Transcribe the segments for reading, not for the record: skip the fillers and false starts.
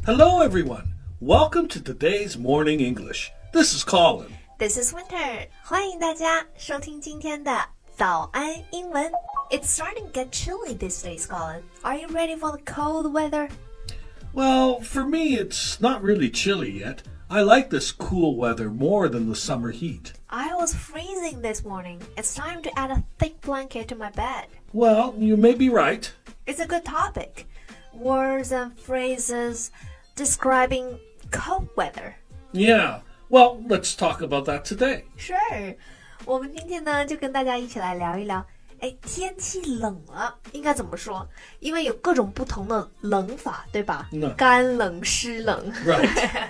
Hello, everyone. Welcome to today's Morning English. This is Colin. This is Winter. 欢迎大家收听今天的早安英文。It's starting to get chilly these days, Colin. Are you ready for the cold weather? Well, for me, it's not really chilly yet. I like this cool weather more than the summer heat. I was freezing this morning. It's time to add a thick blanket to my bed. Well, you may be right. It's a good topic. Words and phrases describing cold weather. Yeah. Well, let's talk about that today. Sure. 我们今天呢就跟大家一起来聊一聊，天气冷了应该怎么说？因为有各种不同的冷法，对吧？干冷、湿冷。Right.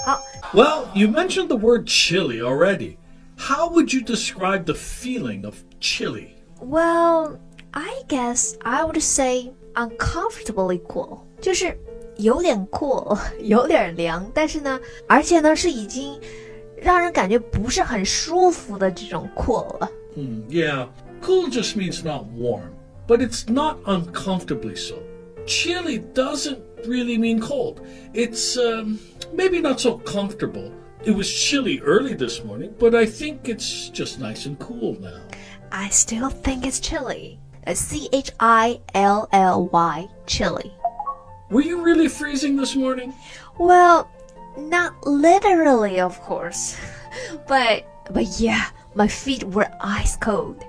好。Well, you mentioned the word chilly already. How would you describe the feeling of chilly? Well, I guess I would say uncomfortably cool. 就是有点cool，有点凉，但是呢，而且呢是已经让人感觉不是很舒服的这种cool了。Yeah, cool just means not warm, but it's not uncomfortably so. Chilly doesn't really mean cold. It's maybe not so comfortable. It was chilly early this morning, but I think it's just nice and cool now. I still think it's chilly. C-H-I-L-L-Y, chilly. Were you really freezing this morning? Well, not literally, of course. But yeah, my feet were ice cold.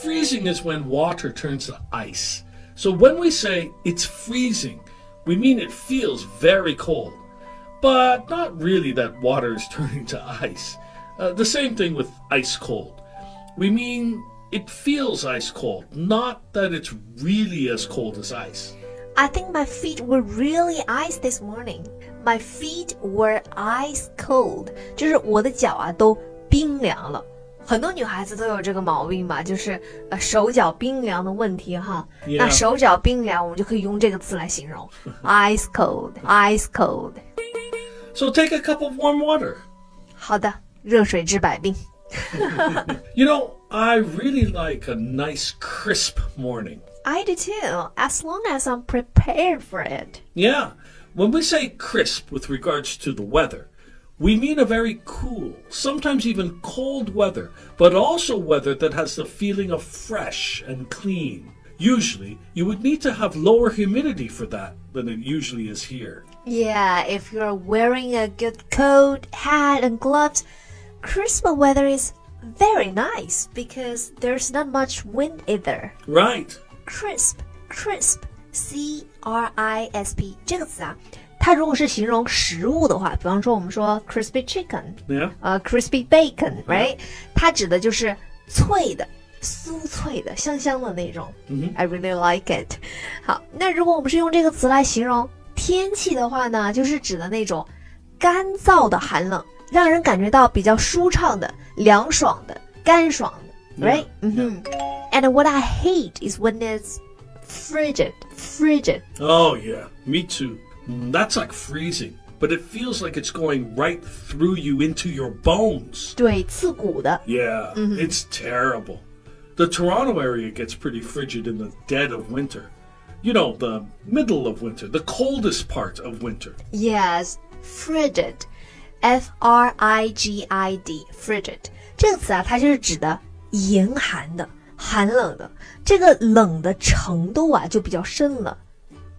Freezing is when water turns to ice. So when we say it's freezing, we mean it feels very cold. But not really that water is turning to ice. The same thing with ice cold. We mean it feels ice cold, not that it's really as cold as ice. I think my feet were really ice this morning. My feet were ice cold. 就是我的脚啊都冰凉了。很多女孩子都有这个毛病吧，就是手脚冰凉的问题哈。Yeah. 那手脚冰凉，我们就可以用这个词来形容 ，ice cold, ice cold. So take a cup of warm water. 好的，热水治百病。You know, I really like a nice crisp morning. I do too, as long as I'm prepared for it. Yeah, when we say crisp with regards to the weather, we mean a very cool, sometimes even cold weather, but also weather that has the feeling of fresh and clean. Usually, you would need to have lower humidity for that than it usually is here. Yeah, if you're wearing a good coat, hat, and gloves, crisp weather is very nice because there's not much wind either. Right. Crisp, C-R-I-S-P 这个词啊，它如果是形容食物的话，比方说我们说 crispy chicken, Yeah. Crispy bacon, right? 它指的就是脆的、酥脆的、香香的那种。I really like it. 好，那如果我们是用这个词来形容天气的话呢，就是指的那种干燥的寒冷，让人感觉到比较舒畅的、凉爽的、干爽的 ，right? And what I hate is when it's frigid. Oh, yeah, me too. That's like freezing, but it feels like it's going right through you into your bones. 对，刺骨的。Yeah, it's terrible. The Toronto area gets pretty frigid in the dead of winter. You know, the middle of winter, the coldest part of winter. Yes, frigid. F-R-I-G-I-D, frigid. 这个词啊，它就是指的严寒的、寒冷的。这个冷的程度啊，就比较深了。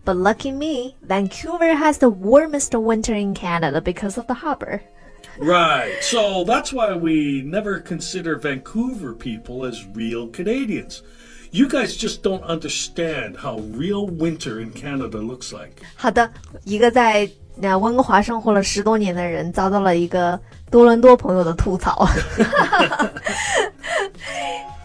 But lucky me, Vancouver has the warmest winter in Canada because of the harbor. Right, so that's why we never consider Vancouver people as real Canadians. You guys just don't understand how real winter in Canada looks like. 好的，一个在温哥华生活了10多年的人，遭到了一个多伦多朋友的吐槽。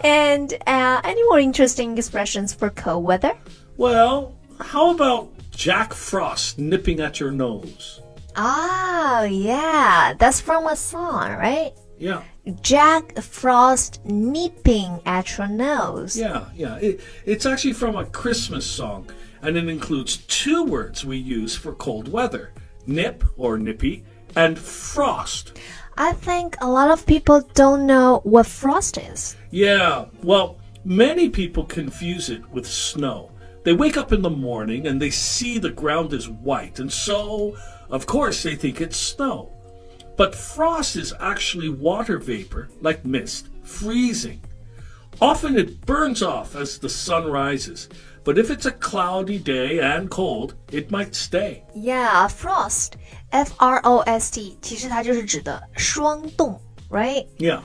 And any more interesting expressions for cold weather? Well, how about Jack Frost nipping at your nose? Oh, yeah, that's from a song, right? Yeah. Jack Frost nipping at your nose. Yeah. It's actually from a Christmas song, and it includes 2 words we use for cold weather. Nip or nippy, and frost. I think a lot of people don't know what frost is. Yeah, well, many people confuse it with snow, They wake up in the morning and they see the ground is white, and so, of course, they think it's snow. But frost is actually water vapor, like mist, freezing. Often it burns off as the sun rises, but if it's a cloudy day and cold, it might stay. Yeah, frost, F-R-O-S-T, 其实它就是指的霜冻 right? Yeah.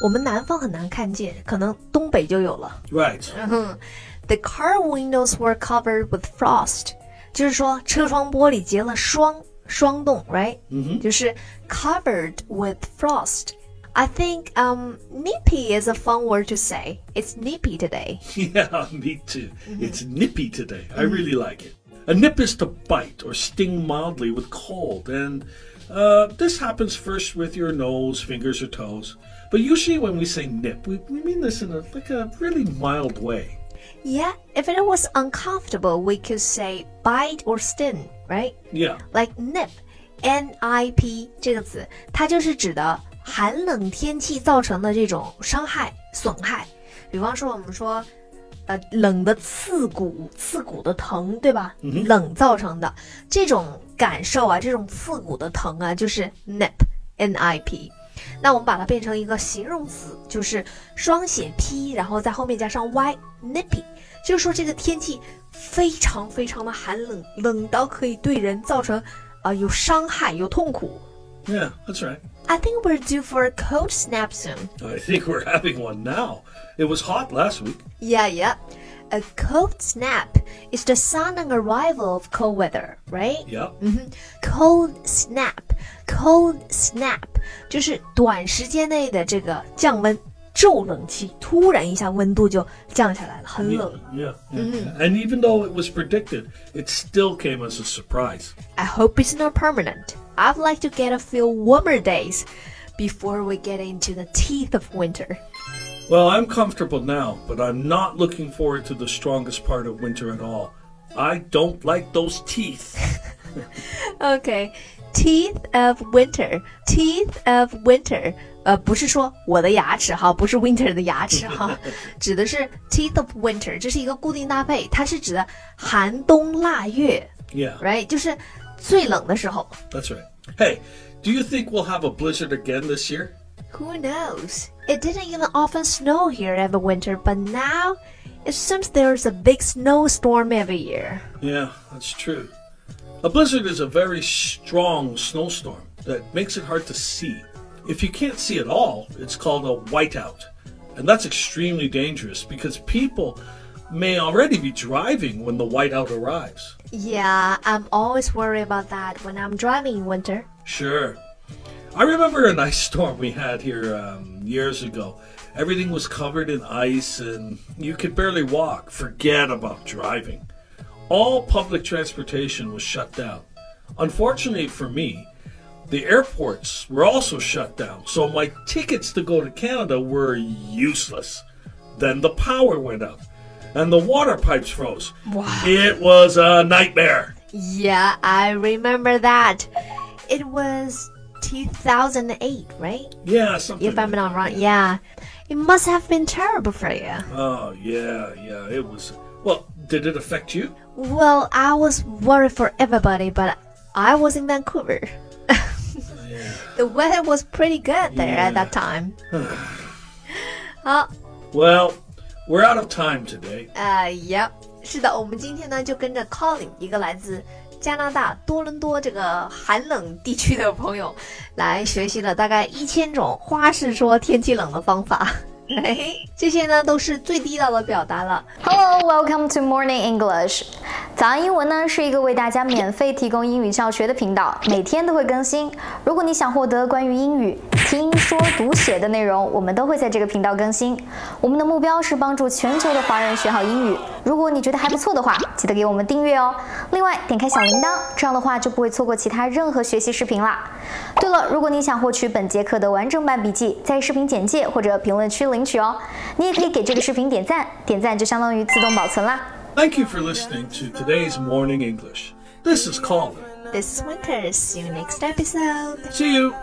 我们南方很难看见，可能东北就有了。Right. The car windows were covered with frost. 就是说车窗玻璃结了霜冻 right? 就是 covered with frost. I think nippy is a fun word to say. It's nippy today. Yeah, me too. It's nippy today. I really like it. A nip is to bite or sting mildly with cold, and this happens first with your nose, fingers, or toes. But usually when we say nip, we mean this in a really mild way. Yeah, if it was uncomfortable, we could say bite or sting, right? Yeah. Like nip, N-I-P 这个词，它就是指的寒冷天气造成的这种伤害、损害。比方说我们说冷的刺骨的疼，对吧？冷造成的这种感受啊，这种刺骨的疼啊，就是 nip, N-I-P。那我们把它变成一个形容词，就是双写 P， 然后在后面加上 Y, nippy， 就是说这个天气非常非常的寒冷，冷到可以对人造成有伤害、有痛苦。Yeah, that's right. I think we're due for a cold snap soon. I think we're having one now. It was hot last week. Yeah. A cold snap is the sudden arrival of cold weather, right? Yep. Cold snap 就是短时间内的这个降温，骤冷气，突然一下温度就降下来了，很冷。Yeah. And even though it was predicted, it still came as a surprise. I hope it's not permanent. I'd like to get a few warmer days before we get into the teeth of winter. Well, I'm comfortable now, but I'm not looking forward to the strongest part of winter at all. I don't like those teeth. Okay, teeth of winter. 不是说我的牙齿哈，不是 winter 的牙齿哈，指的是 teeth of winter， 这是一个固定搭配，它是指的寒冬腊月。Yeah. Right? 就是最冷的时候。That's right. Hey, do you think we'll have a blizzard again this year? Who knows? It didn't even often snow here every winter, but now it seems there's a big snowstorm every year. Yeah, that's true. A blizzard is a very strong snowstorm that makes it hard to see. If you can't see at all, it's called a whiteout. And that's extremely dangerous because people may already be driving when the whiteout arrives. Yeah, I'm always worried about that when I'm driving in winter. Sure. I remember an ice storm we had here years ago. Everything was covered in ice and you could barely walk. Forget about driving. All public transportation was shut down. Unfortunately for me, the airports were also shut down, so my tickets to go to Canada were useless. Then the power went out and the water pipes froze. Wow. It was a nightmare. Yeah, I remember that. It was 2008, right? Yeah, something. If I'm not wrong, yeah. It must have been terrible for you. Oh, yeah, it was. Well, did it affect you? Well, I was worried for everybody, but I was in Vancouver. Yeah. The weather was pretty good there at that time. Well, we're out of time today. Yep. 是的，我们今天呢就跟着 Colin， 一个来自加拿大多伦多这个寒冷地区的朋友，来学习了大概1000种花式说天气冷的方法。这些呢都是最地道的表达了。Hello, welcome to Morning English. 早安英文呢是一个为大家免费提供英语教学的频道，每天都会更新。如果你想获得关于英语听说读写的内容，我们都会在这个频道更新。我们的目标是帮助全球的华人学好英语。如果你觉得还不错的话，记得给我们订阅哦。另外，点开小铃铛，这样的话就不会错过其他任何学习视频啦。对了，如果你想获取本节课的完整版笔记，在视频简介或者评论区领取哦。你也可以给这个视频点赞，点赞就相当于自动保存啦。Thank you for listening to today's Morning English. This is Colin. This is Winter. See you next episode. See you.